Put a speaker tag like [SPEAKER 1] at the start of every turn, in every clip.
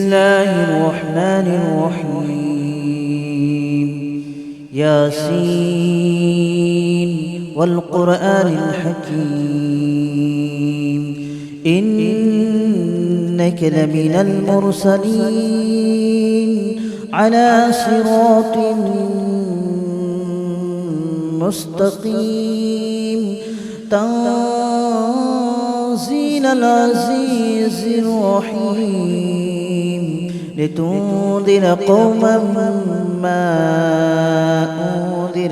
[SPEAKER 1] الله الرحمن الرحيم. ياسين والقرآن الحكيم إنك لمن المرسلين على صراط مستقيم تنزيل العزيز الرحيم لتنذر قوما ما أنذر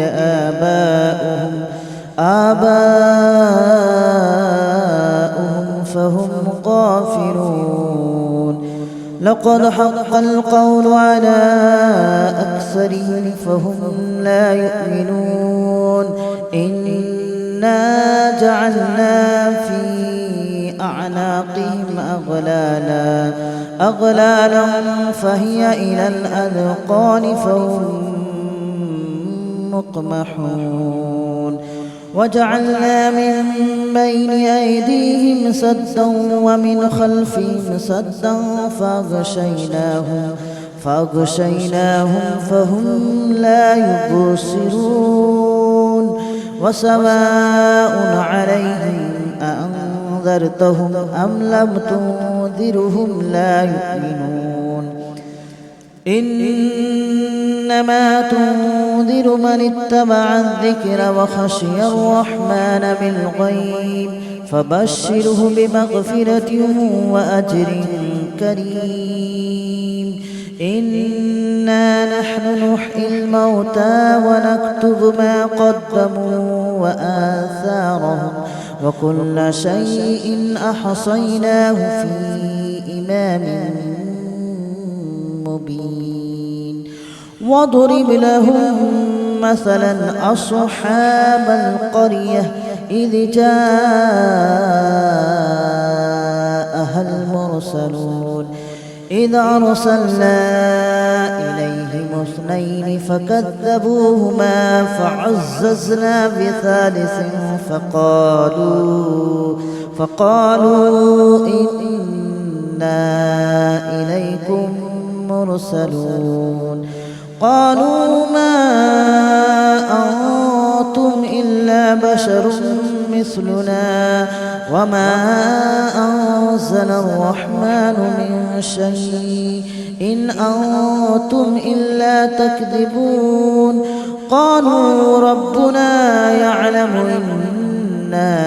[SPEAKER 1] آباؤهم فهم غافلون. لقد حق القول على أكثرهم فهم لا يؤمنون. إنا جعلنا في أعناقهم أغلالا فهي إلى الأذقان فهم مقمحون. وجعلنا من بين أيديهم سدا ومن خلفهم سدا فأغشيناهم فهم لا يبصرون. وسواء عليهم أأنذرتهم أم لم تنذرهم لا يؤمنون. إنما تنذر من اتبع الذكر وخشي الرحمن بالغيب فبشره بمغفرة وأجر كريم. إنا نحن نحيي الموتى ونكتب ما قدموا وآثارهم وكل شيء أحصيناه في إمام مبين. واضرب لهم مثلا أصحاب القرية إذ جاءها المرسلون إذ أرسلنا إليهم اثنين فكذبوهما فعززنا بثالث فقالوا إنا إليكم مرسلون. قالوا ما أنتم إلا بشر مثلنا وما أنزل الرحمن من شيء إن أنتم إلا تكذبون. قالوا ربنا يعلم إنا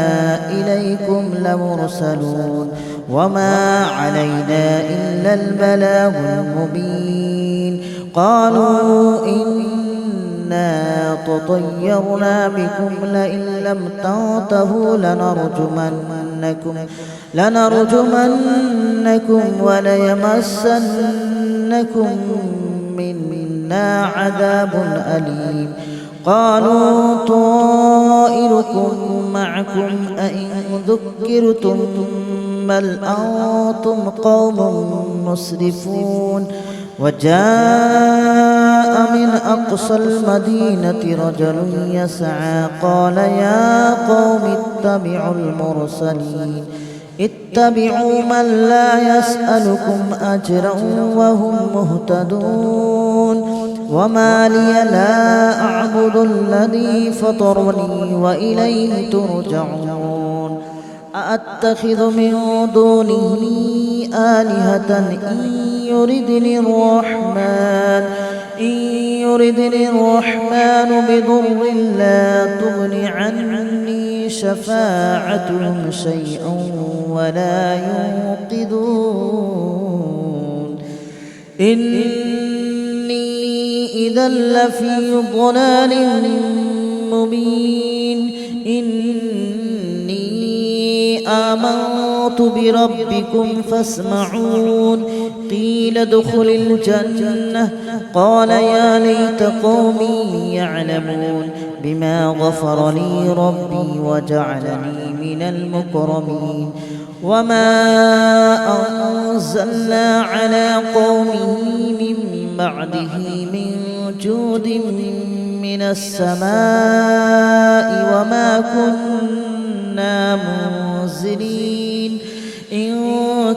[SPEAKER 1] إليكم لمرسلون وما علينا إلا البلاغ المبين. قالوا إنا تطيرنا بكم لئن لم تنتهوا لنرجمنكم وليمسنكم منا عذاب أليم. قالوا طائركم معكم أئن ذكرتم بل أنتم قوم مسرفون. وجاء من أقصى المدينة رجل يسعى قال يا قوم اتبعوا من لا يسألكم أجرا وهم مهتدون. وما لي لا أعبد الذي فطرني وإليه ترجعون. أأتخذ من دونه آلهة إن يردني الرحمن بضر لا تغن عني شفاعتهم شيئا ولا ينقذون. إني إذا لفي ضلال مبين. إني آمنت بربكم فاسمعون. قيل ادخل الجنة قال يا ليت قومي يعلمون بما غفر لي ربي وجعلني من المكرمين. وما أنزلنا على قومه من بعده من جود من السماء وما كنا منزلين. إن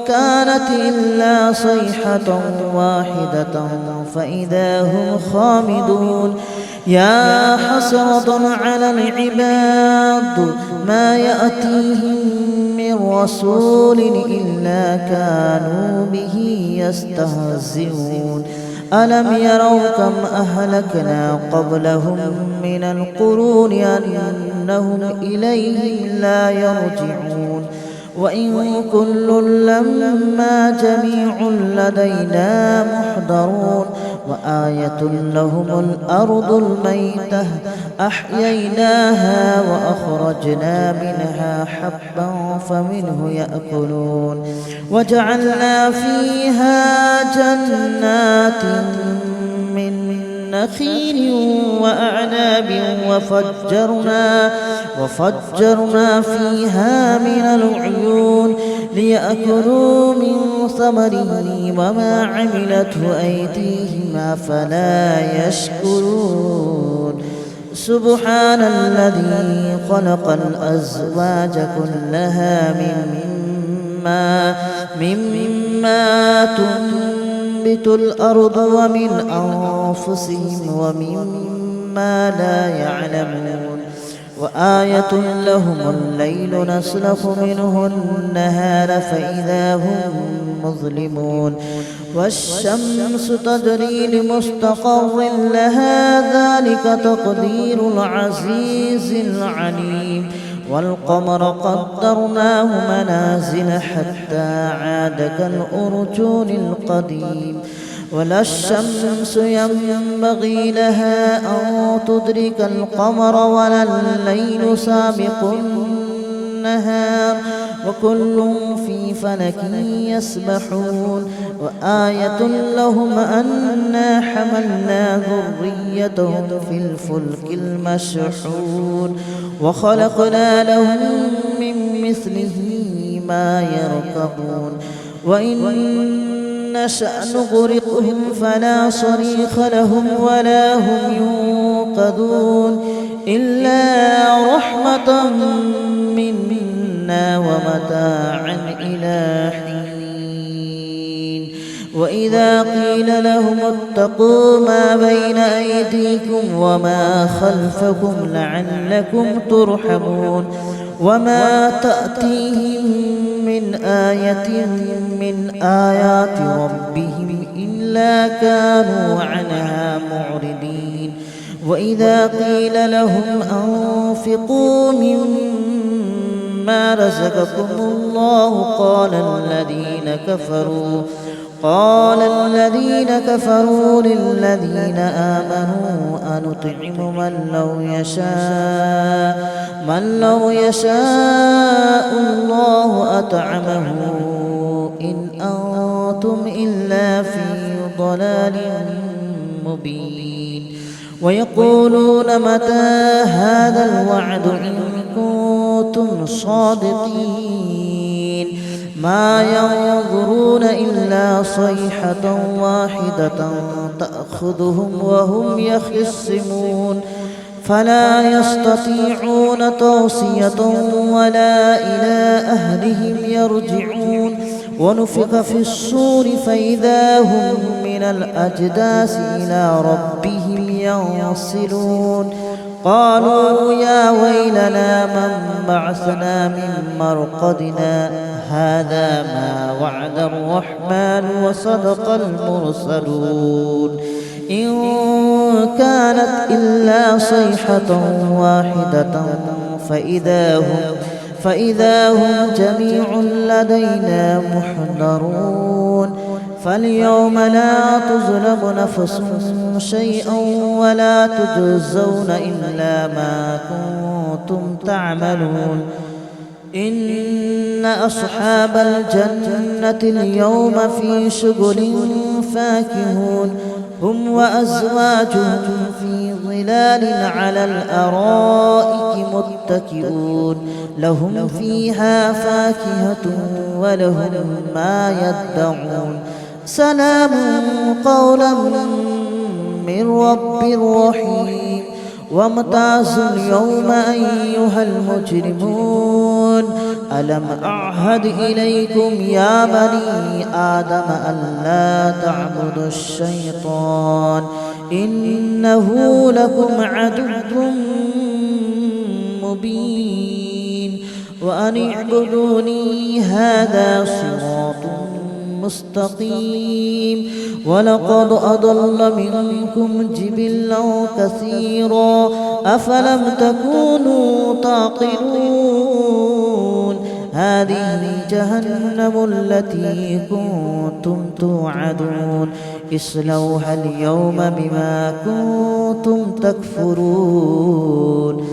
[SPEAKER 1] كانت إلا صيحة واحدة فإذا هم خامدون يا حسرة على العباد ما يأتيهم من رسول إلا كانوا به يستهزئون ألم يروا كم أهلكنا قبلهم من القرون أنهم إليهم لا يرجعون وإن كل لما جميع لدينا محضرون وآية لهم الأرض الميتة أحييناها وأخرجنا منها حبا فمنه يأكلون وجعلنا فيها جنات من نخيل وأعناب وفجرنا فيها من العيون ليأكلوا من ثمره وما عملته أيديهم أفلا يشكرون سبحان الذي خلق الأزواج كلها مما تنبت الأرض ومن أنفسهم ومما لا يعلمون وآية لهم الليل نسلخ منه النهار فإذا هم مظلمون والشمس تجري لمستقر لها ذلك تقدير العزيز العليم والقمر قدرناه منازل حتى عاد كالأرجون القديم ولا الشمس ينبغي لها أن تدرك القمر ولا الليل سابق النهار وكل في فلك يسبحون وآية لهم أنا حملنا ذريتهم في الفلك المشحون وخلقنا لهم من مثله ما يركبون وإن نشأ نغرقهم فلا صريخ لهم ولا هم ينقذون إلا رحمة منا ومتاعا إلى حين وإذا قيل لهم اتقوا ما بين أيديكم وما خلفكم لعلكم ترحمون وما تأتيهم من آية من آيات ربهم إلا كانوا عنها معرضين وإذا قيل لهم أنفقوا مما رزقكم الله قال الذين كفروا للذين آمنوا أنطعم من لو يشاء الله أطعمه إن أنتم إلا في ضلال مبين ويقولون متى هذا الوعد إن كنتم صادقين ما ينظرون إلا صيحة واحدة تأخذهم وهم يخصمون فلا يستطيعون توصية ولا إلى أهلهم يرجعون ونفخ في الصور فإذا هم من الأجداث إلى ربهم ينسلون قالوا يا ويلنا من بعثنا من مرقدنا هذا ما وعد الرحمن وصدق المرسلون إن كانت إلا صيحة واحدة فإذا هم جميع لدينا محضرون فاليوم لا تظلم نفس شيئا ولا تجزون إلا ما كنتم تعملون إن أصحاب الجنة اليوم في شغل فاكهون هم وأزواجهم في ظلال على الأرائك متكئون لهم فيها فاكهة ولهم ما يدعون سلام قولا من رب رحيم وامتازوا اليوم أيها المجرمون ألم أعهد إليكم يا بني آدم ألا تعبدوا الشيطان إنه لكم عدو مبين وأن اعبدوني هذا صراط مستقيم ولقد أضل منكم جبلا كثيرا أفلم تكونوا تعقلون هذه جهنم التي كنتم توعدون اصلوها اليوم بما كنتم تكفرون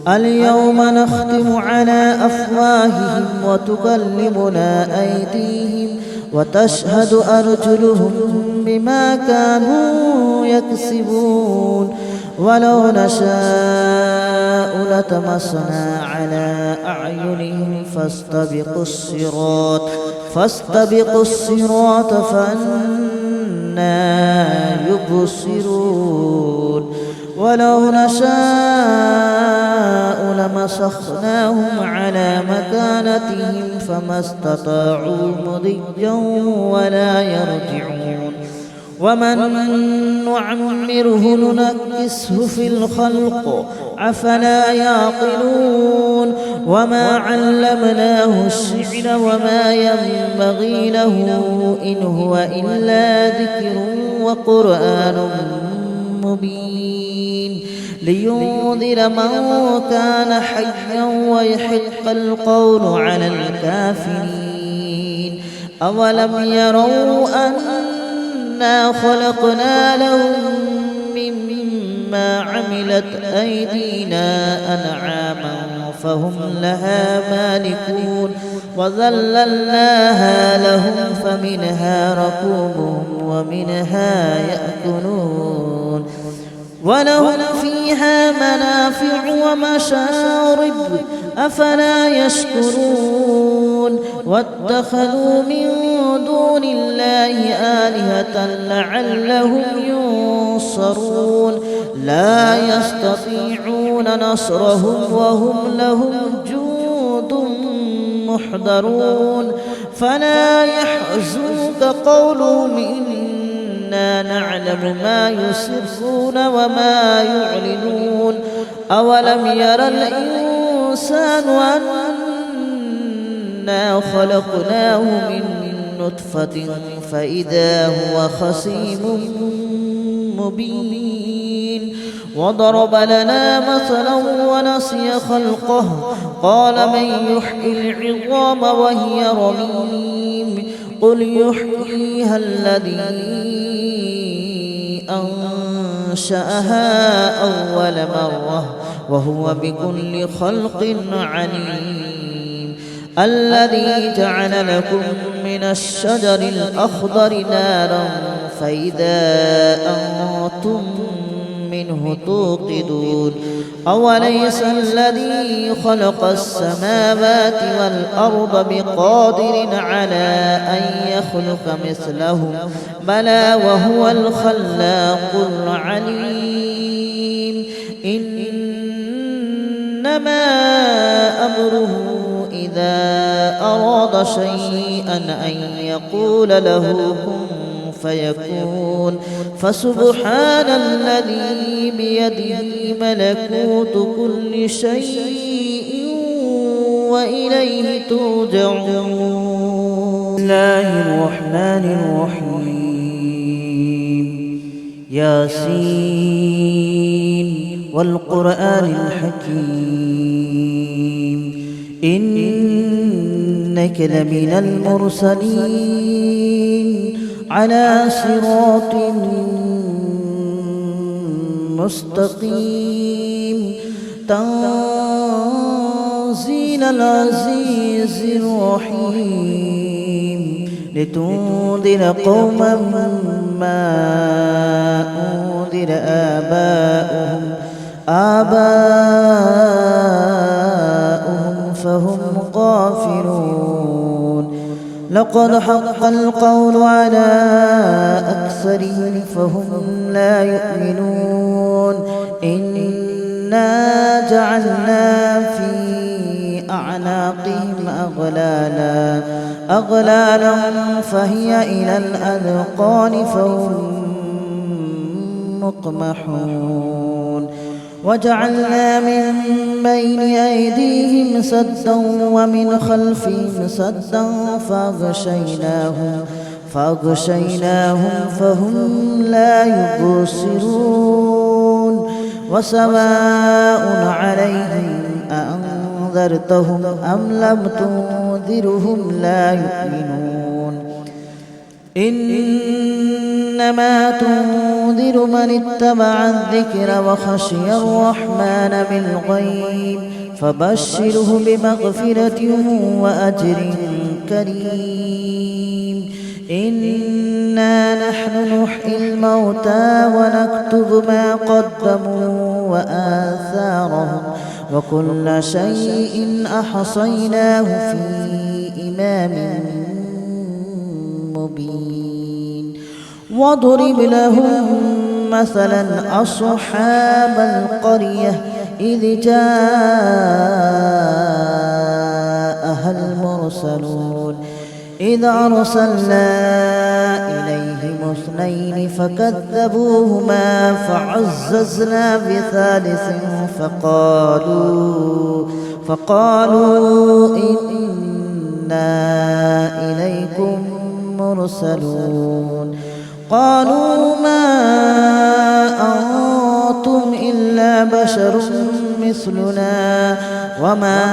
[SPEAKER 1] اليوم نختم على أفواههم وتكلمنا أيديهم وتشهد أرجلهم بما كانوا يكسبون ولو نشاء لطمسنا على أعينهم فاستبقوا الصراط فأنى يبصرون ولو نشاء لمسخناهم على مكانتهم فما استطاعوا مضيا ولا يرجعون ومن نعمره ننكسه في الخلق أفلا يعقلون وما علمناه الشعر وما ينبغي له إن هو إلا ذكر وقرآن مبين لينذر من كان حيا ويحق القول على الكافرين أولم يروا أنا خلقنا لهم مما عملت أيدينا أنعاما فهم لها مالكون وذللناها لهم فمنها ركوبهم ومنها يأكلون ولهم فيها منافع ومشارب أفلا يشكرون واتخذوا من دون الله آلهة لعلهم ينصرون لا يستطيعون نصرهم وهم لهم جند محضرون فلا يحزنك قولهم إنا نعلم ما يسرون وما يعلنون أولم ير الإنسان أنا خلقناه من نطفة فإذا هو خصيم مبين وضرب لنا مثلا ونسي خلقه قال من يحيي العظام وهي رميم قل يحييها الذي أنشأها أول مرة وهو بكل خلق عليم الذي جعل لكم من الشجر الأخضر نارا فإذا أنتم منه توقدون أوليس الذي خلق السماوات والأرض بقادر على أن يخلق مثلهم بلى وهو الخلاق العليم إنما أمره إذا أراد شيئا أن يقول له كن فيكون فسبحان الذي بيده ملكوت كل شيء وإليه ترجعون. بسم الله الرحمن الرحيم ياسين والقرآن الحكيم إنك لمن المرسلين على صراط مستقيم تنزيل العزيز الرحيم لتنذر قوما ما أنذر آباؤهم فهم غافلون لقد حق القول على أكثرهم فهم لا يؤمنون إنا جعلنا في أعناقهم أغلالا فهي إلى الأذقان فهم مقمحون وجعلنا من بين أيديهم سدا ومن خلفهم سدا فأغشيناهم فهم لا يبصرون وسواء عليهم أأنذرتهم أم لم تنذرهم لا يؤمنون إنما تنذر من اتبع الذكر وخشي الرحمن بالغيب فبشره بمغفرة وأجر كريم إنا نحن نحيي الموتى ونكتب ما قدموا وآثارهم وكل شيء أحصيناه في إمام مبين واضرب لهم مثلا أصحاب القرية إذ جاءها المرسلون إذ أرسلنا إليهم اثنين فكذبوهما فعززنا بثالث فقالوا إنا إليكم مرسلون قالوا ما أنتم إلا بشر مثلنا وما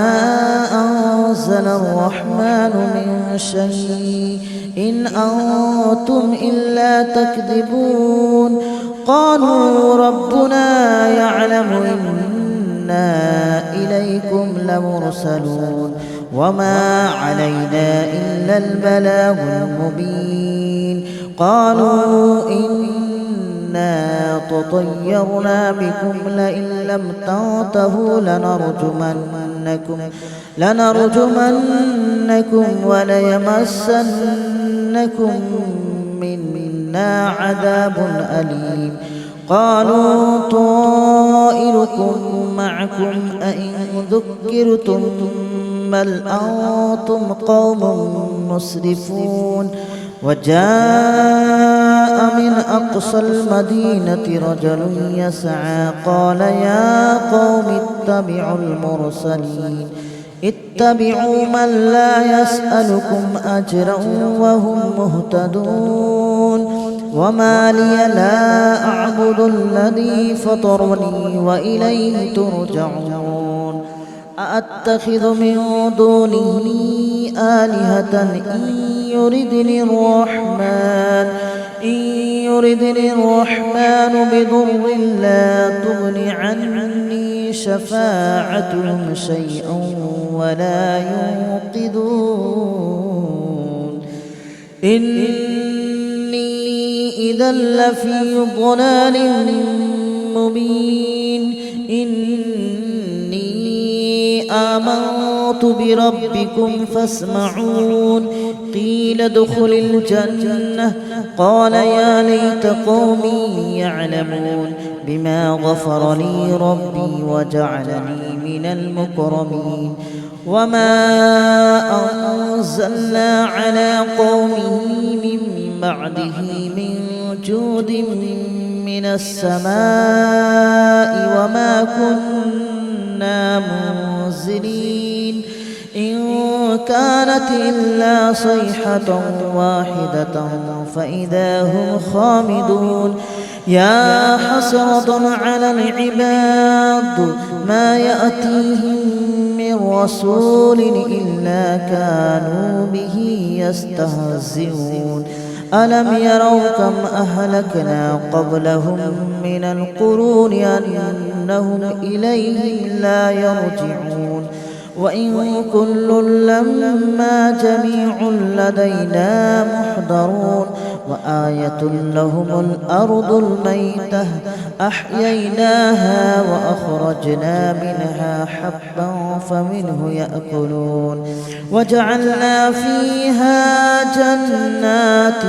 [SPEAKER 1] أنزل الرحمن من شيء إن أنتم إلا تكذبون قالوا ربنا يعلم إنا إليكم لمرسلون وما علينا إلا البلاغ المبين قالوا إنا تطيرنا بكم لئن لم تنتهوا لنرجمنكم وليمسنكم منا عذاب أليم قالوا طائركم معكم أئن ذكرتم بل أنتم قوم مسرفون وجاء من أقصى المدينة رجل يسعى قال يا قوم اتبعوا من لا يسألكم أجرا وهم مهتدون وما لي لا أعبد الذي فطرني وإليه ترجعون أأتخذ من دونه آلهة إن يردني الرحمن بضر لا تغن عني شفاعتهم شيئا ولا ينقذون إني إذا لفي ضلال مبين آمنت بربكم فاسمعون قيل ادخل الجنة قال يا ليت قومي يعلمون بما غفر لي ربي وجعلني من المكرمين وما أنزلنا على قومه من بعده من جود من السماء وما كنا منزلين إن كانت إلا صيحة واحدة فإذا هم خامدون يا حسرة على العباد ما يأتيهم من رسول إلا كانوا به يستهزئون ألم يروا كم أهلكنا قبلهم من القرون أنهم إليهم لا يرجعون وإن كل لما جميع لدينا محضرون وآية لهم الأرض الميتة أحييناها وأخرجنا منها حبا فمنه يأكلون وجعلنا فيها جنات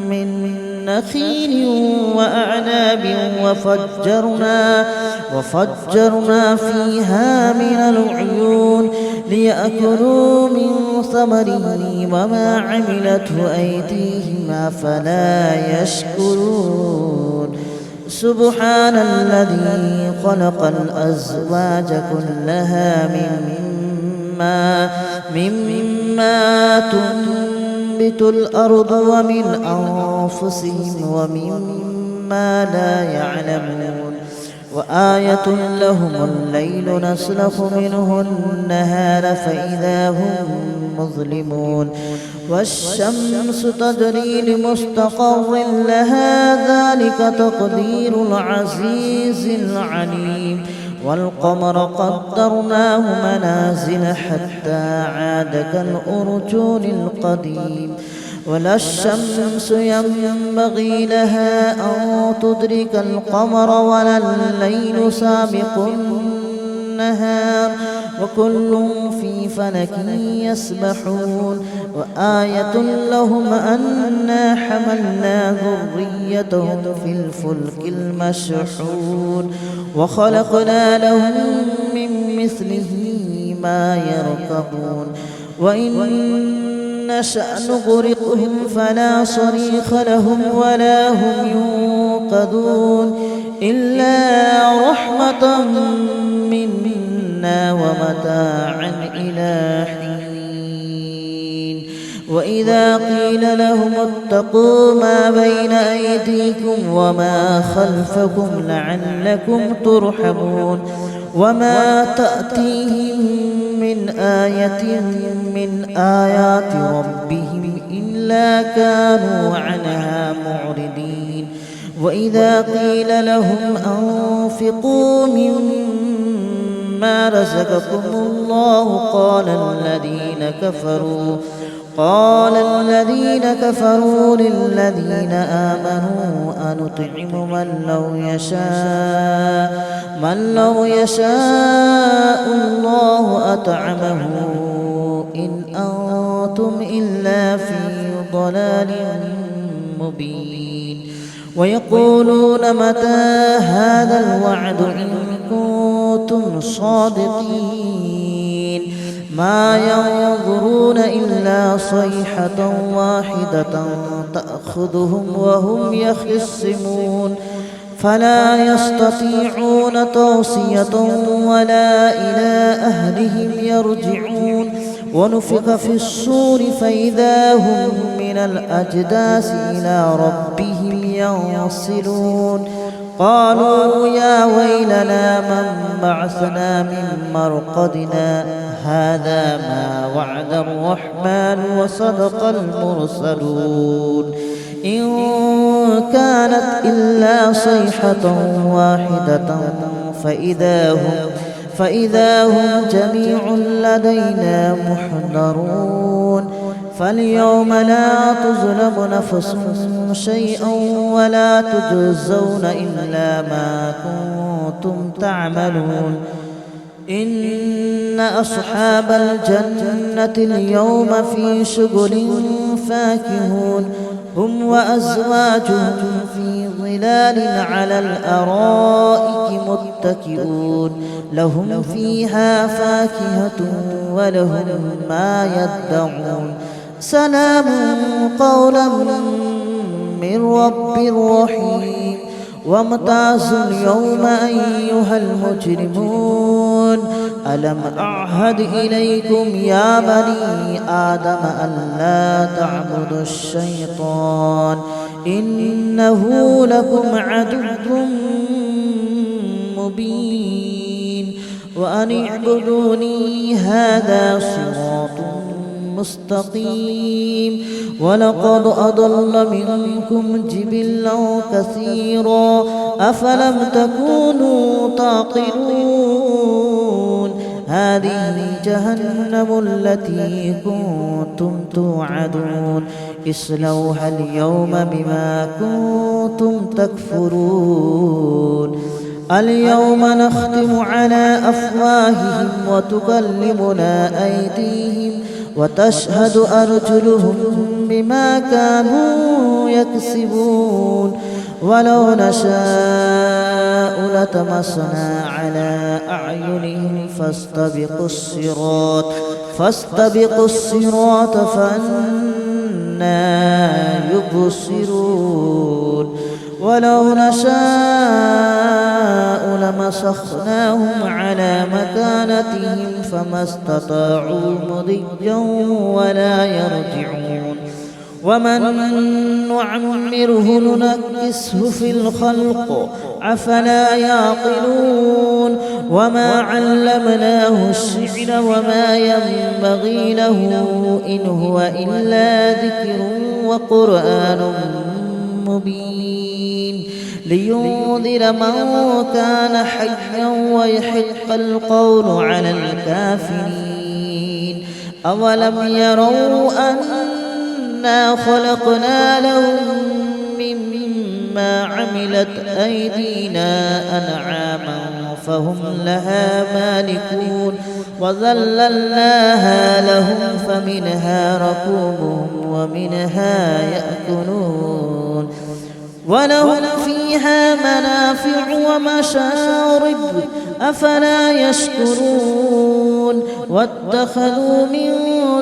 [SPEAKER 1] من نخيل وأعناب وفجرنا فيها من العيون ليأكلوا من ثمره وما عملته أيديهم أفلا يشكرون سبحان الذي خلق الأزواج كلها مما تنبت الأرض ومن أنفسهم ومما لا يعلمون وآية لهم الليل نسلخ منه النهار فإذا هم مظلمون والشمس تجري لمستقر لها ذلك تقدير العزيز العليم والقمر قدرناه منازل حتى عاد كالأرجون القديم ولا الشمس ينبغي لها أن تدرك القمر ولا الليل سابق النهار وكل في فلك يسبحون وآية لهم أنا حملنا ذريتهم في الفلك المشحون وخلقنا لهم من مثله ما يركبون وإن نشأ نغرقهم فلا صريخ لهم ولا هم ينقذون إلا رحمة منا ومتاعا إلى حين وإذا قيل لهم اتقوا ما بين أيديكم وما خلفكم لعلكم ترحمون وما تأتيهم من آية من آيات ربهم إلا كانوا عنها معرضين وإذا قيل لهم أنفقوا مما رزقكم الله قال الذين كفروا للذين آمنوا أنطعم من لو يشاء الله أطعمه إن أنتم إلا في ضلال مبين ويقولون متى هذا الوعد إن كنتم صادقين ما ينظرون إلا صيحة واحدة تأخذهم وهم يخصمون فلا يستطيعون توصية ولا إلى أهلهم يرجعون ونفخ في الصور فإذا هم من الأجداث إلى ربهم ينصلون قالوا يا ويلنا من بعثنا من مرقدنا هذا ما وعد الرحمن وصدق المرسلون إن كانت إلا صيحة واحدة فإذا هم جميع لدينا محضرون فاليوم لا تظلم نفس شيئا ولا تجزون إلا ما كنتم تعملون إن أصحاب الجنة اليوم في شغل فاكهون هم وأزواجهم في ظلال على الأرائك متكئون لهم فيها فاكهة ولهم ما يدعون سلام قولا من رب رحيم وامتازوا اليوم أيها المجرمون ألم أعهد إليكم يا بني آدم ألا تعبدوا الشيطان إنه لكم عدو مبين وأن اعبدوني هذا صراط مستقيم ولقد أضل منكم جبلا كثيرا أفلم تكونوا تعقلون هذه جهنم التي كنتم توعدون اصلوها اليوم بما كنتم تكفرون اليوم نختم على أفواههم وتكلمنا أيديهم وتشهد أرجلهم بما كانوا يكسبون ولو نشاء لطمسنا على أعينهم فاستبقوا الصراط فأنى يبصرون ولو نشاء لمسخناهم على مكانتهم فما استطاعوا مضيا ولا يرجعون ومن نعمره ننكسه في الخلق أفلا يعقلون وما علمناه الشعر وما ينبغي له إن هو إلا ذكر وقرآن مبين لينذر من كان حيا ويحق القول على الكافرين أولم يروا أنا خلقنا لهم مما عملت أيدينا أنعاما فهم لها مالكون وذللناها لهم فمنها ركوبهم ومنها يأكلون ولهم فيها منافع ومشارب أفلا يشكرون واتخذوا من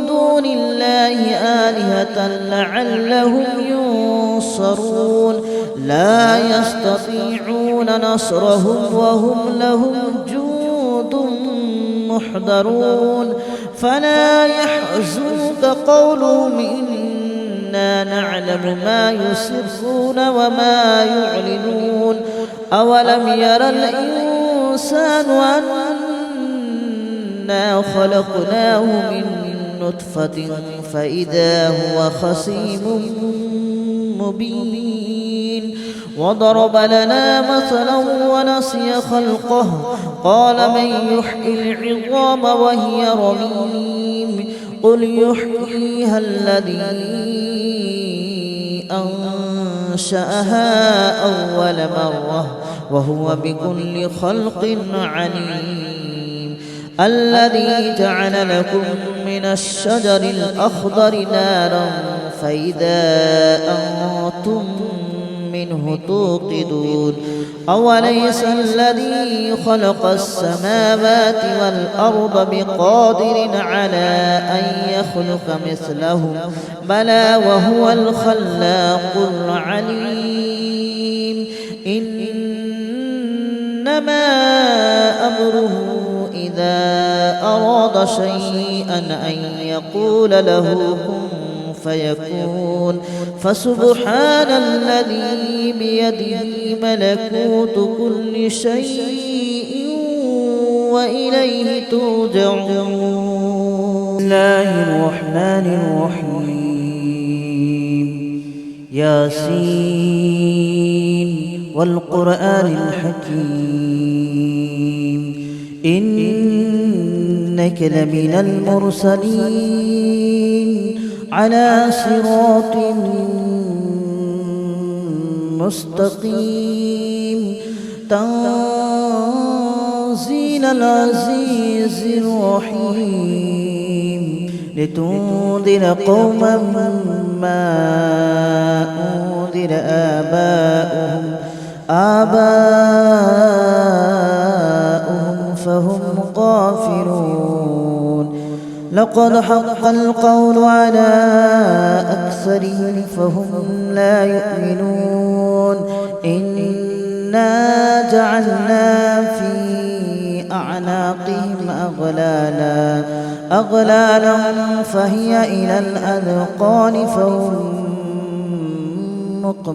[SPEAKER 1] دون الله آلهة لعلهم ينصرون لا يستطيعون نصرهم وهم لهم جند محضرون فلا يحزنك قولهم إنا نعلم ما يسرون وما يعلنون أولم ير الإنسان أنا خلقناه من نطفة فإذا هو خصيم مبين وضرب لنا مثلا ونسي خلقه قال من يحيي العظام وهي رميم قل يحييها الذي أنشأها أول مرة وهو بكل خلق عليم الذي جعل لكم من الشجر الأخضر نارا فإذا أنتم منه توقدون أوليس الذي خلق السماوات والأرض بقادر على أن يخلق مثلهم بلى وهو الخلاق العليم إنما أمره إذا أراد شيئا أن يقول له كن فيكون فسبحان الذي بيده ملكوت كل شيء وإليه ترجعون. بسم الله الرحمن الرحيم ياسين والقرآن الحكيم إنك لمن المرسلين على صراط مستقيم تنزيل العزيز الرحيم لتنذر قوما ما أنذر آباؤهم فهم غافلون لقد حق القول على أكثرهم فهم لا يؤمنون إنا جعلنا في أعناقهم أغلالا فهي إلى الأذقان فهم مقمحون.